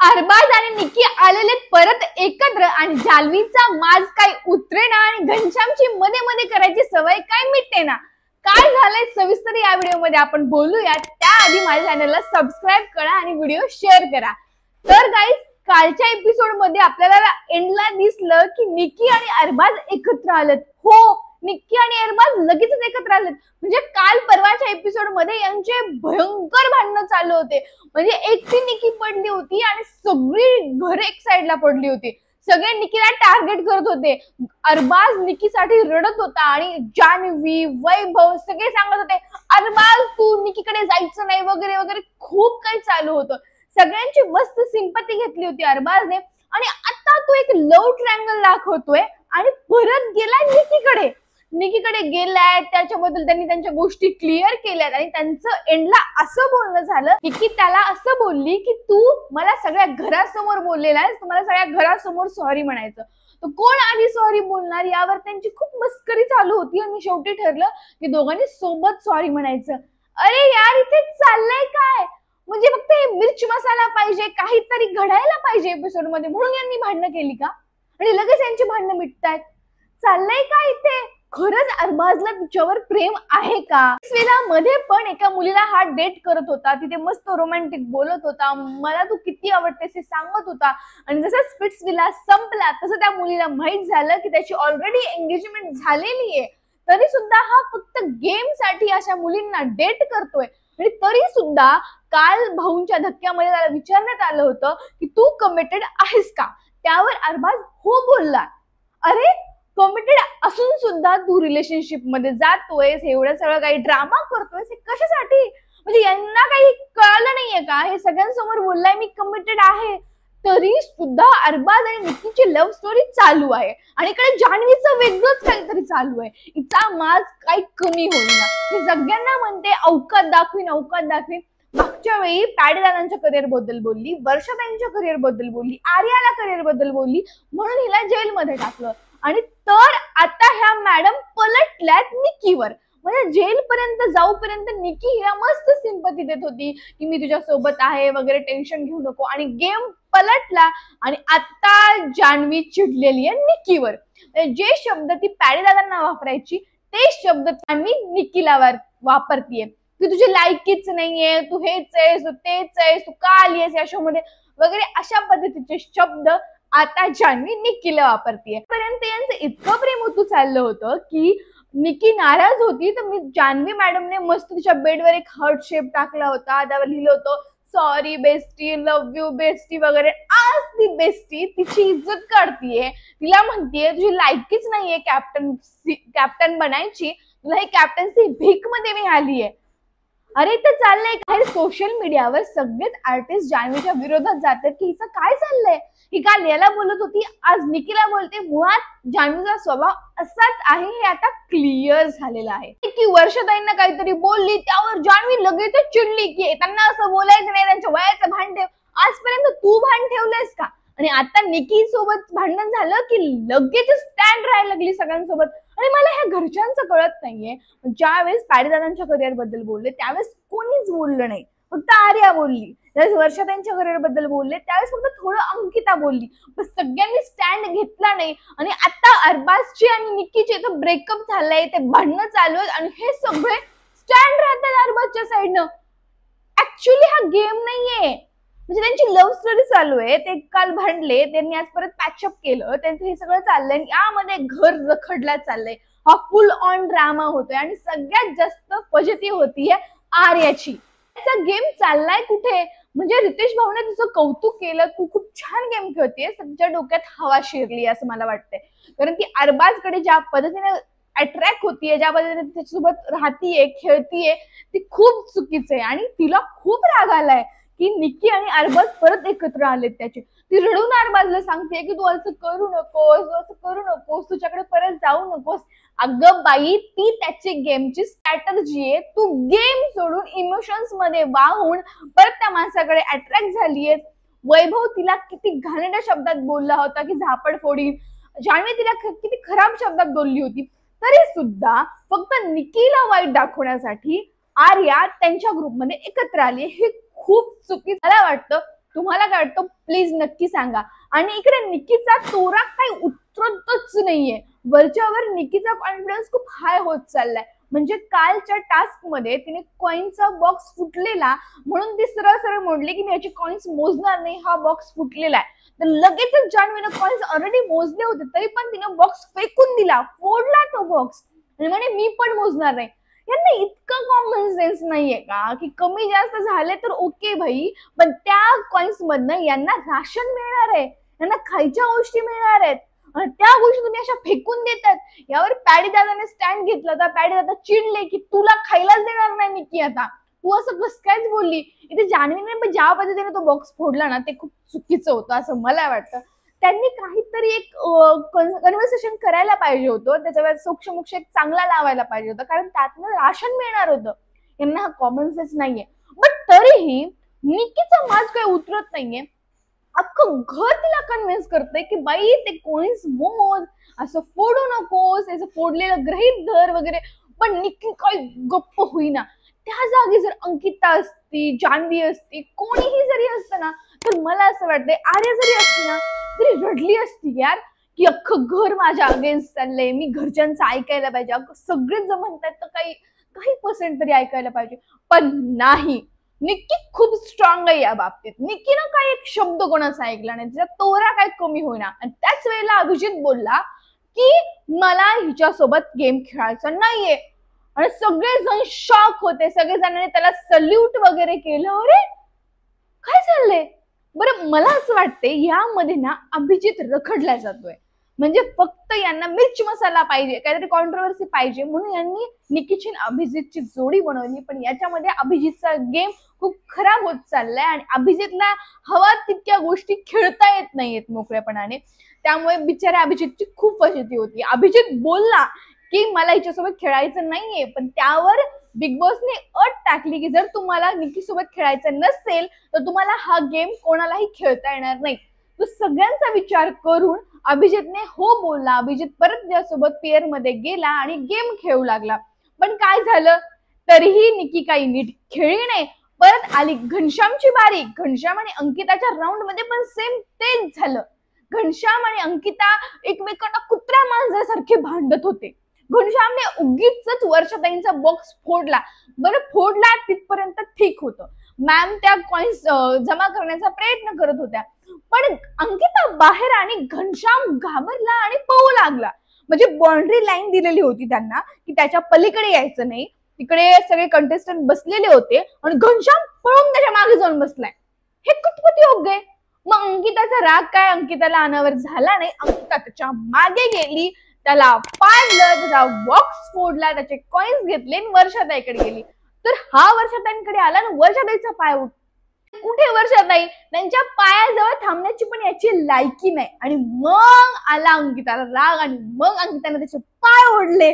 अरबाज आणि निकी आलेले परत एकत्र आणि जान्हवीचा माज काय उतरेना आणि घनश्यामची मध्ये मध्ये करायची सवय काय मिटते ना। काय झालंय सविस्तर या व्हिडिओ मध्ये आपण बोलूया। त्याआधी माझ्या चॅनलला सबस्क्राइब करा आणि व्हिडिओ शेअर करा। तर गाइस, कालच्या एपिसोड मध्ये आपल्याला एंडला दिसलं की निकी आणि अरबाज एकत्र आलेत। हो, निकी आणि अरबाज लगेचच एकत्र आलेत। म्हणजे काल परवाच्या एपिसोड मध्ये यांचे भयंकर भांडण चालू होते। म्हणजे एकटी निकी पडली होती आणि सगळी घर एक साइडला पडली होती। सगळे निकीला टार्गेट करत होते। अरबाज निकीसाठी रडत होता आणि जान्हवी, वैभव सगळे सांगत होते अरबाज तू निकीकडे जायचं नाही वगैरे वगैरे खूप काही चालू होतं। सगळ्यांची मस्त सिंपती घेतली होती अरबाजने। आणि आता तो एक लव्ह ट्रायंगल दाखवतोय आणि परत गेलाय निकीकडे गेलाय। त्याच्याबद्दल त्यांनी त्यांच्या गोष्टी क्लिअर केल्यात आणि त्यांचं एंडला असं बोलणं झालं की त्याला असं बोलली की तू मला सगळ्या घरासमोर बोललेला आहेस, तुम्हाला सगळ्या घरासमोर सॉरी म्हणायचं। तो कोण आधी सॉरी बोलणार यावर त्यांची खूप मस्करी चालू होती आणि शेवटी ठरलं की दोघांनी सोबत सॉरी म्हणायचं। अरे यार, इथे चाललंय काय? म्हणजे फक्त हे मिर्च मसाला पाहिजे, काहीतरी घडायला पाहिजे एपिसोड मध्ये, म्हणून यांनी भांडणं केली का? आणि लगेच यांची भांडणं मिटतायत। चाललंय काय इथे? खरंच अरबाजला तिच्यावर प्रेम आहे का? स्विला मध्ये पण एका मुलीला हा डेट करत होता, तिथे मस्त रोमॅन्टिक बोलत होता, मला तू किती आवडतेस हे सांगत होता। आणि जसं स्पिट्सविला संपला तसं त्या मुलीला माहित झालं की त्याची ऑलरेडी एंगेजमेंट झालेली आहे। तरी सुद्धा हा फक्त गेम साठी अशा मुलींना डेट करतोय। आणि तरी सुद्धा काल भाऊंच्या धक्क्यामध्ये त्याला विचारण्यात आलं होतं की तू कमिटेड आहेस का? त्यावर अरबाज हो बोलला। अरे, कमिटेड असून सुद्धा तू रिलेशनशिप मध्ये जातोयस, एवढं सगळं काही ड्रामा करतोयस, हे कशासाठी? म्हणजे यांना काही कळलं नाहीये का? हे सगळ्यांसमोर बोललाय मी कमिटेड आहे, तरी सुद्धा अरबाज आणि निकीची लव्ह स्टोरी चालू आहे आणि इकडे जान्हवीचं वेगळंच काहीतरी चालू आहे। हिचा माज काही कमी होईना, मी सगळ्यांना म्हणते अवकात दाखवीन। मागच्या वेळी पॅडेदादांच्या करिअर बद्दल बोलली, वर्षाताईंच्या करिअर बद्दल बोलली, आर्याला करिअर बद्दल बोलली, म्हणून हिला जेलमध्ये टाकलं। आणि तर आता ह्या मॅडम पलटल्यात निकीवर। म्हणजे जेल पर्यंत जाऊपर्यंत निकी हिला मस्त सिंपती देत होती की मी तुझ्या सोबत आहे वगैरे, टेन्शन घेऊ नको। आणि गेम पलटला आणि आता जान्हवी चिडलेली आहे निकीवर। जे शब्द ती पॅडेदादांना वापरायची ते शब्द जान्हवी निकीला वापरतीये की तुझी लायकीच नाहीये, तू हेच आहेस, तू तेच आहेस, तू का आलीयस या शो मध्ये वगैरे, अशा पद्धतीचे शब्द आता जान्हवी निकीला वापरतीये। पर्यंत यांचं इतकं प्रेम होतं चाललं होतं की निकी नाराज होती तर मी जान्हवी मॅडमने मस्त तिच्या बेडवर एक हार्ट शेप टाकला होता, त्यावर लिहिलं होतं sorry bestie, love you bestie वगैरे। आज ती बेस्टी तिची इज्जत काढतीये, तिला म्हणतीये तुझी लायकीच नाहीये कॅप्टन बनायची, तुला ही कॅप्टन्सी भीक मध्ये मिळालीये। अरे, तर चाललंय काय? सोशल मीडियावर सगळेच आर्टिस्ट जान्हवीच्या विरोधात जातात की हिचं काय चाललंय, ही काल याला बोलत होती, आज निकीला बोलते। मुळात जान्हवीचा स्वभाव असाच आहे हे आता क्लिअर झालेलं आहे की वर्षाताईंना काहीतरी बोलली त्यावर जान्हवी लगेच चिडली की त्यांना असं बोलायचं नाही, त्यांच्या वयाचं भान ठेव। आजपर्यंत तू भान ठेवलंयस का? आणि आता निकी सोबत भांडण झालं की लगेच स्टँड राहायला लागली सगळ्यांसोबत। आणि मला ह्या घरच्यांचं कळत नाहीये, ज्यावेळेस पॅडेदादांच्या करिअर बद्दल बोलले त्यावेळेस कोणीच बोललं नाही, फक्त आर्या बोलली। ज्यावेळेस वर्षाताईंच्या करिअर बद्दल बोलले त्यावेळेस फक्त थोडं अंकिता बोलली, पण सगळ्यांनी स्टँड घेतला नाही। आणि आता अरबाजची आणि निकीचे तर ब्रेकअप झालंय, ते भांडणं चालू आहेत आणि हे सगळे स्टँड राहतात अरबाजच्या साईडनं। ऍक्च्युअली हा गेम नाहीये, म्हणजे त्यांची लव्ह स्टोरी चालू आहे। ते काल भांडले, त्यांनी आज परत पॅचअप केलं, त्यांचं हे सगळं चाललंय। यामध्ये घर रखडला चाललंय, हा फुल ऑन ड्रामा होतोय आणि सगळ्यात जास्त फजिती होतीये आर्याची। त्याचा गेम चाललाय कुठे? म्हणजे रितेश भाऊने तुझं कौतुक केलं, तू खूप छान गेम खेळतेस, तुझ्या डोक्यात हवा शिरली असं मला वाटतंय। कारण ती अरबाजकडे ज्या पद्धतीने अट्रॅक्ट होतीये, ज्या पद्धतीने त्याच्यासोबत राहतीये, खेळतीये, ती खूप चुकीचं आहे। आणि तिला खूप राग आलाय की निकी आणि अरबाज परत एकत्र आलेत त्याचे। ती रडून अरबाजला सांगते की तू असं करू नकोस, तुझ्याकडे परत जाऊ नकोस। अगं बाई, ती त्याची गेमची स्ट्रॅटर्जी आहे। तू गेम सोडून इमोशन्स मध्ये वाहून परत त्या माणसाकडे अट्रॅक्ट झालीये। वैभव तिला किती घाणेरड्या शब्दात बोलला होता की झापड फोडीन, जान्हवी तिला किती खराब शब्दात बोलली होती, तरी सुद्धा फक्त निकीला वाईट दाखवण्यासाठी आर्या त्यांच्या ग्रुपमध्ये एकत्र आली। हे खूप चुकीचं मला वाटतं। तुम्हाला काय वाटतं प्लीज नक्की सांगा. आणि इकडे निकीचा तोरा काही उतरतच नाहीये. वरच्यावर निकीचा कॉन्फिडन्स खूप हाय होत चाललाय. म्हणजे कालच्या टास्क मध्ये तिने कॉइनचा बॉक्स फुटलेला म्हणून ती सरळ सरळ म्हटली की मी याचे कॉइन्स मोजणार नाही, हा बॉक्स फुटलेला आहे. तर लगेचच जान्हवीनं कॉइन्स ऑलरेडी मोजले होते तरी पण तिने बॉक्स फेकून दिला, फोडला तो बॉक्स आणि म्हणे मी पण मोजणार नाही. यांना इतकं कॉमन सेन्स नाहीये का की कमी जास्त झाले तर ओके भाई, पण त्या कॉइन्स मधनं यांना राशन मिळणार आहे, यांना खायच्या गोष्टी मिळणार आहेत आणि त्या गोष्टी तुम्ही अशा फेकून देतात. यावर पॅडी दादाने स्टँड घेतला तर पॅडी दादा चिडले की तुला खायलाच देणार नाही निकी, आता तू असं कस कायच बोलली. इथे जान्हवीने ज्या पद्धतीने तो बॉक्स फोडला ना ते खूप चुकीचं होतं असं मला वाटतं. त्यांनी काहीतरी एक कन्व्हर्सेशन करायला पाहिजे होतं, त्याच्यावर सोक्षमोक्ष एक चांगला लावायला पाहिजे होतं, कारण त्यातनं राशन मिळणार होतं. यांना हा कॉमन सेन्स नाहीये. बट तरीही निकीचा माज काही उतरत नाहीये. अख्खं घर तिला कन्व्हिन्स करतंय की बाई ते कॉइन्स मोज, असं फोडू नकोस, याचं फोडलेलं गृहीत धर वगैरे. पण निकी काही गप्प होईना. त्या जागी जर अंकिता असती, जान्हवी असती, कोणीही जरी असतं ना तर मला असं वाटतंय आर्या जरी असती ना तरी रडली असती यार की अख्खं घर माझ्या अगेन्स्ट चाललंय, मी घरच्यांचं ऐकायला पाहिजे. सगळेच जर म्हणतात तर काही पर्सेंट तरी ऐकायला पाहिजे. पण नाही, निक्की खूप स्ट्रॉंग आहे या बाबतीत. निक्कीनं काही एक शब्द कोणाचा ऐकला नाही, तिचा तोरा काय कमी होईना. आणि त्याच वेळेला अभिजित बोलला की मला हिच्यासोबत गेम खेळायचा नाहीये आणि सगळेजण शॉक होते, सगळेजणांनी त्याला सल्यूट वगैरे केलं. अरे काय चाललंय बरं. मला असं वाटतंय यामध्ये ना अभिजित रखडला जातोय. म्हणजे फक्त यांना मिर्च मसाला पाहिजे, काहीतरी कॉन्ट्रोवर्सी पाहिजे म्हणून यांनी निकीची अभिजितची जोडी बनवली. पण याच्यामध्ये अभिजितचा गेम खूप खराब होत चाललाय आणि अभिजितला हवा तितक्या गोष्टी खेळता येत नाहीयेत मोकळेपणाने. त्यामुळे बिचाऱ्या अभिजितची खूप फजिती होती. अभिजित बोलला की मला हिच्यासोबत खेळायचं नाहीये, पण त्यावर बिग बॉसने अट टाकली की जर तुम्हाला निकी सोबत खेळायचं नसेल तर तुम्हाला हा गेम कोणालाही खेळता येणार नाही. तो सगळ्यांचा विचार करून अभिजितने हो बोलला. अभिजित परत त्यासोबत पेअर मध्ये गेला आणि गेम खेळू लागला. पण काय झालं, तरीही निकी काही नीट खेळली नाही. परत आली घनश्यामची बारी. घनश्याम आणि अंकिताच्या राऊंड मध्ये पण सेम तेच झालं. घनश्याम आणि अंकिता एकमेकांना कुत्र्या मांजरासारखे भांडत होते. घनश्यामने उगीच वर्षाताईंचा बॉक्स फोडला. बरं फोडला तिथपर्यंत ठीक होतं, मॅम त्या कॉइन्स जमा करण्याचा प्रयत्न करत होत्या. पण अंकिता बाहेर आणि घनश्याम घाबरला आणि पळू लागला. म्हणजे बाउंड्री लाईन दिलेली होती त्यांना की त्याच्या पलीकडे यायचं नाही. तिकडे सगळे कंटेस्टंट बसलेले होते आणि घनश्याम पळून त्याच्या मागे जाऊन बसलाय. हे कुठपती योग्य आहे. मग अंकिताचा राग काय, अंकिताला अनावर झाला नाही. अंकिता त्याच्या मागे गेली, त्याला पाडलं, त्याचा बॉक्स फोडला, त्याचे कॉइन्स घेतले आणि वर्षाताईकडे गेली. तर हा वर्षाताईंकडे आला आणि वर्षाताईचा पाय उठ. कुठे वर्षाताई, त्यांच्या पायाजवळ थांबण्याची पण याची लायकी नाही. आणि मग आला अंकिताला राग आणि मग अंकिताने त्याचे पाय ओढले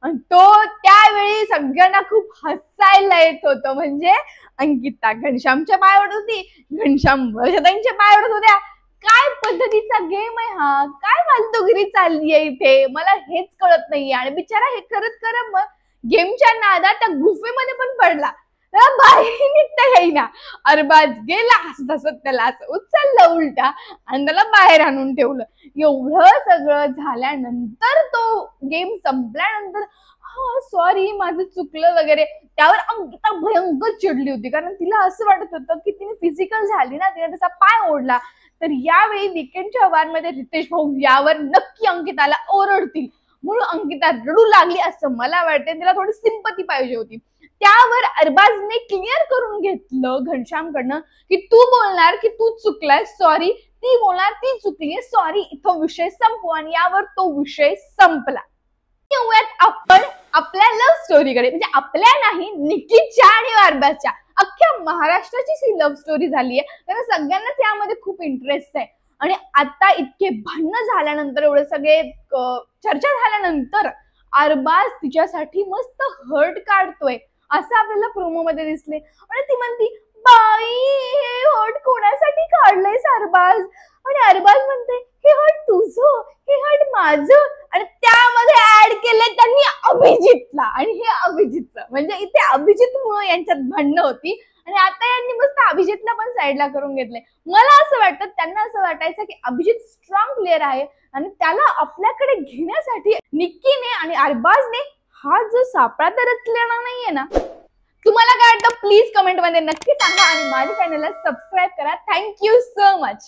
आणि तो त्यावेळी सगळ्यांना खूप हसायला येत होतं. म्हणजे अंकिता घनश्यामच्या पाय ओढत होती, घनश्याम वर्षाताईंचे पाय ओढत होत्या. काय पद्धतीचा गेम आहे हा, काय फालतूगिरी चालली आहे इथे, मला हेच कळत नाहीये. आणि बिचारा हे करत करत मग गेमच्या नादात त्या गुफेमध्ये पण पडला. त्याला बाहेर निघता येईना. अरबाज गेला हसत हसत त्याला असं उचललं उलटा आणि त्याला बाहेर आणून ठेवलं. एवढं सगळं झाल्यानंतर तो गेम संपल्यानंतर हा सॉरी माझं चुकलं वगैरे, त्यावर अंकिता भयंकर चिडली होती. कारण तिला असं वाटत होतं की तिने फिजिकल झाली ना, तिने त्याचा पाय ओढला. तर यावेळी वीकेंडच्या वारमध्ये रितेश भाऊ यावर नक्की अंकिताला ओरडतील म्हणून अंकिता रडू लागली असं मला वाटतं. तिला थोडी सिंपती पाहिजे होती. त्यावर अरबाजने क्लिअर करून घेतलं घनश्यामकडनं की तू बोलणार की तू चुकलाय सॉरी, ती बोलणार ती चुकली सॉरी, इथं विषय संपवा. आणि यावर तो विषय संपला. येऊयात आपण आपल्या लव्ह स्टोरीकडे. म्हणजे आपल्या नाही, निकीच्या आणि अरबाजच्या, अख्ख्या महाराष्ट्राची ही लव्ह स्टोरी झाली आहे. कारण सगळ्यांनाच यामध्ये खूप इंटरेस्ट आहे. आणि आता इतके भांडणं झाल्यानंतर, एवढे सगळे चर्चा झाल्यानंतर अरबाज तिच्यासाठी मस्त हर्ट काढतोय असं आपल्याला प्रोमो मध्ये दिसले. आणि ती म्हणती बाई हे हर्ट कोणासाठी काढलंयस अरबाज. आणि अरबाज म्हणते हे हर्ट तुझं, हे हर्ट माझं. आणि त्यामध्ये ऍड केले त्यांनी अभिजितला. आणि हे अभिजितचं म्हणजे इथे अभिजित मुळे यांच्यात भांडणं होती आणि आता यांनी मस्त अभिजितला पण साईडला करून घेतलंय. मला असं वाटतं त्यांना असं वाटायचं की अभिजित स्ट्रॉंग प्लेअर आहे आणि त्याला आपल्याकडे घेण्यासाठी निक्कीने आणि अरबाजने हा जो सापळा तर रचलेला नाहीये ना. तुम्हाला काय वाटतं प्लीज कमेंट मध्ये नक्की सांगा आणि माझ्या चॅनलला सबस्क्राईब करा. Thank you so much.